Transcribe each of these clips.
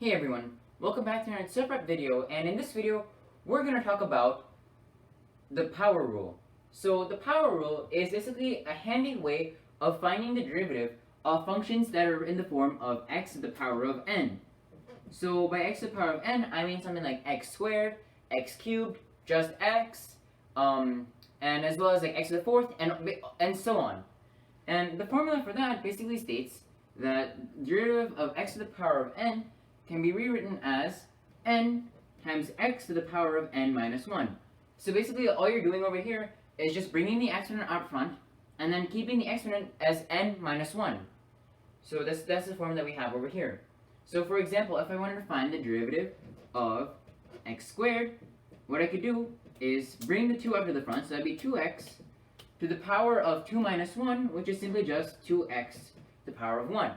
Hey everyone, welcome back to our TxePrep video, and in this video we're going to talk about the power rule. So the power rule is basically a handy way of finding the derivative of functions that are in the form of x to the power of n. So by x to the power of n, I mean something like x squared, x cubed, just x, and as well as like x to the fourth, and so on. And the formula for that basically states that derivative of x to the power of n can be rewritten as n times x to the power of n minus 1. So basically all you're doing over here is just bringing the exponent out front and then keeping the exponent as n minus 1. So that's the form that we have over here. So for example, if I wanted to find the derivative of x squared, what I could do is bring the 2 up to the front, so that'd be 2x to the power of 2 minus 1, which is simply just 2x to the power of 1.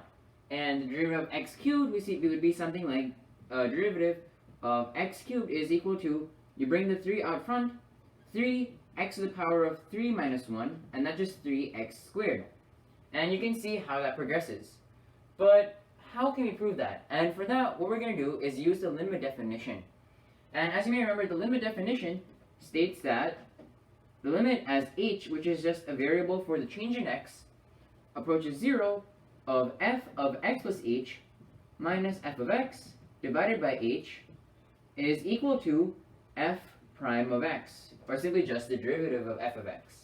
And the derivative of x cubed, it would be something like derivative of x cubed is equal to, you bring the 3 out front, 3x to the power of 3 minus 1, and that's just 3x squared. And you can see how that progresses. But how can we prove that? And for that, what we're going to do is use the limit definition. And as you may remember, the limit definition states that the limit as h, which is just a variable for the change in x, approaches 0, of f of x plus h minus f of x divided by h is equal to f prime of x, or simply just the derivative of f of x.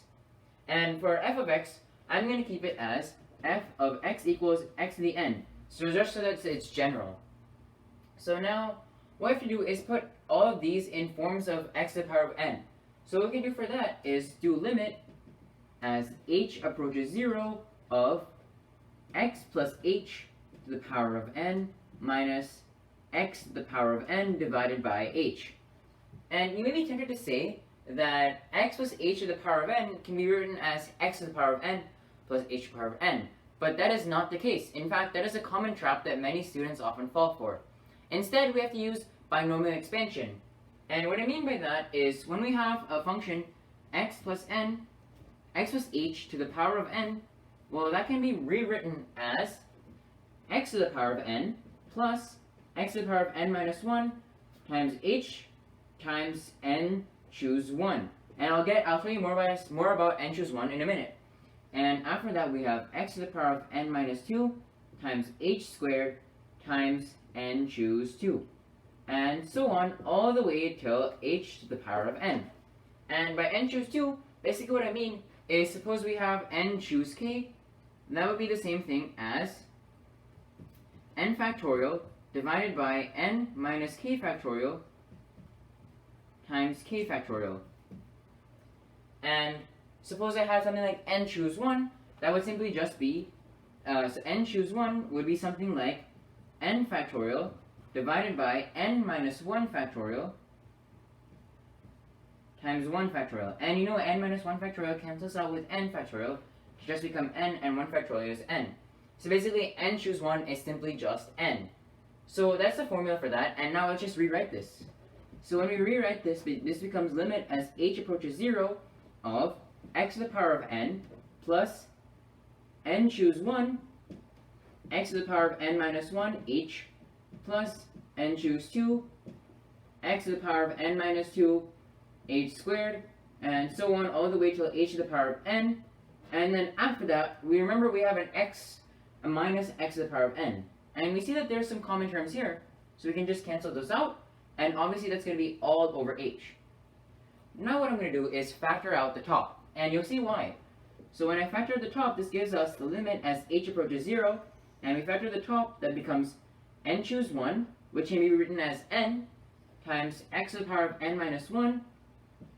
And for f of x, I'm going to keep it as f of x equals x to the n, so just so that it's general. So now, what I have to do is put all of these in forms of x to the power of n. So what we can do for that is do limit as h approaches 0 of x plus h to the power of n minus x to the power of n divided by h. And you may be tempted to say that x plus h to the power of n can be written as x to the power of n plus h to the power of n. But that is not the case. In fact, that is a common trap that many students often fall for. Instead, we have to use binomial expansion. And what I mean by that is when we have a function x plus n, x plus h to the power of n, well, that can be rewritten as x to the power of n plus x to the power of n minus 1 times h times n choose 1. And I'll tell you more about n choose 1 in a minute. And after that, we have x to the power of n minus 2 times h squared times n choose 2. And so on all the way till h to the power of n. And by n choose 2, basically what I mean is suppose we have n choose k, that would be the same thing as n factorial divided by n minus k factorial times k factorial. And suppose I have something like n choose 1, that would simply just be, so n choose 1 would be something like n factorial divided by n minus 1 factorial times 1 factorial. And you know n minus 1 factorial cancels out with n factorial, to just become n, and 1 factorial is n. So basically n choose 1 is simply just n. So that's the formula for that, and now let's just rewrite this. So when we rewrite this, this becomes limit as h approaches 0 of x to the power of n plus n choose 1 x to the power of n minus 1 h plus n choose 2 x to the power of n minus 2 h squared, and so on all the way till h to the power of n. And then after that, we remember we have a minus x to the power of n. And we see that there's some common terms here, so we can just cancel those out, and obviously that's going to be all over h. Now what I'm going to do is factor out the top, and you'll see why. So when I factor the top, this gives us the limit as h approaches 0, and we factor the top, that becomes n choose 1, which can be written as n times x to the power of n minus 1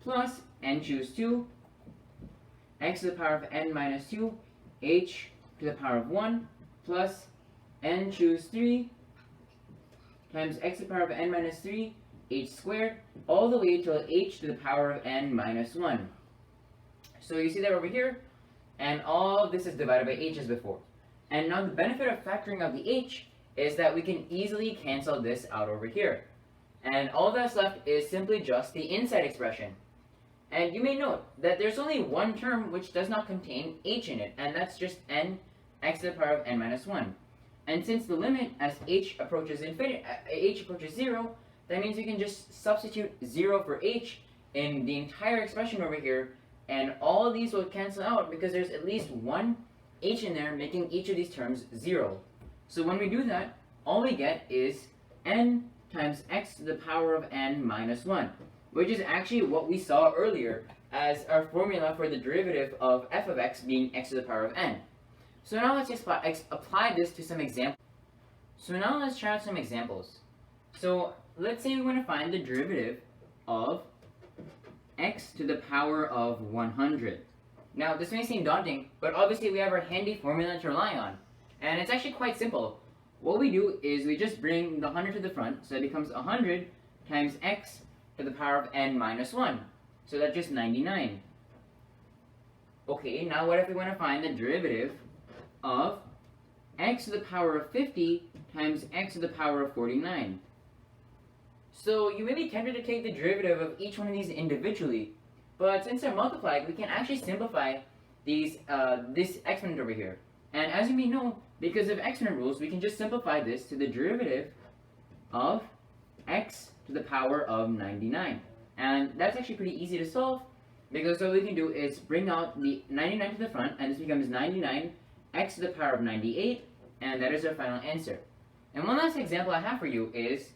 plus n choose 2 x to the power of n minus 2 h to the power of 1 plus n choose 3 times x to the power of n minus 3 h squared all the way till h to the power of n minus 1. So you see that over here, and all of this is divided by h as before. And now the benefit of factoring out the h is that we can easily cancel this out over here. And all that's left is simply just the inside expression. And you may note that there's only one term which does not contain h in it, and that's just n x to the power of n minus 1. And since the limit as h approaches infinity, h approaches 0, that means we can just substitute 0 for h in the entire expression over here, and all of these will cancel out because there's at least one h in there, making each of these terms 0. So when we do that, all we get is n times x to the power of n minus 1, which is actually what we saw earlier as our formula for the derivative of f of x being x to the power of n. So now let's just apply this to some examples. So now let's try out some examples. So let's say we want to find the derivative of x to the power of 100. Now this may seem daunting, but obviously we have our handy formula to rely on. And it's actually quite simple. What we do is we just bring the 100 to the front, so it becomes 100 times x to the power of n minus 1. So that's just 99. Okay, now what if we want to find the derivative of x to the power of 50 times x to the power of 49? So you may be tempted to take the derivative of each one of these individually, but since they're multiplied, we can actually simplify these this exponent over here. And as you may know, because of exponent rules, we can just simplify this to the derivative of x to the power of 99. And that's actually pretty easy to solve, because all we can do is bring out the 99 to the front, and this becomes 99 x to the power of 98, and that is our final answer. And one last example I have for you is,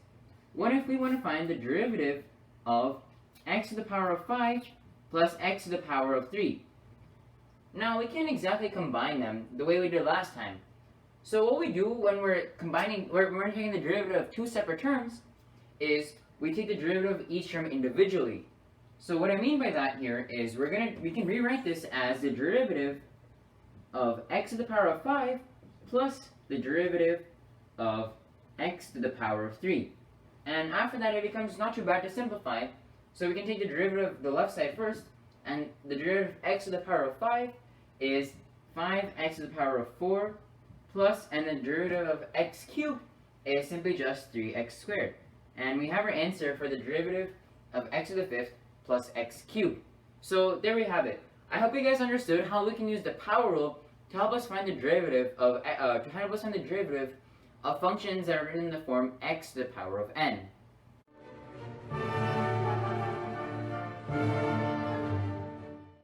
what if we want to find the derivative of x to the power of 5 plus x to the power of 3? Now, we can't exactly combine them the way we did last time. So what we do when we're taking the derivative of two separate terms is we take the derivative of each term individually. So what I mean by that here is we can rewrite this as the derivative of x to the power of 5 plus the derivative of x to the power of 3. And after that, it becomes not too bad to simplify. So we can take the derivative of the left side first, and the derivative of x to the power of 5 is 5x to the power of 4 plus, and the derivative of x cubed is simply just 3x squared. And we have our answer for the derivative of x to the 5th plus x cubed. So there we have it. I hope you guys understood how we can use the power rule to help us find the derivative of functions that are written in the form x to the power of n.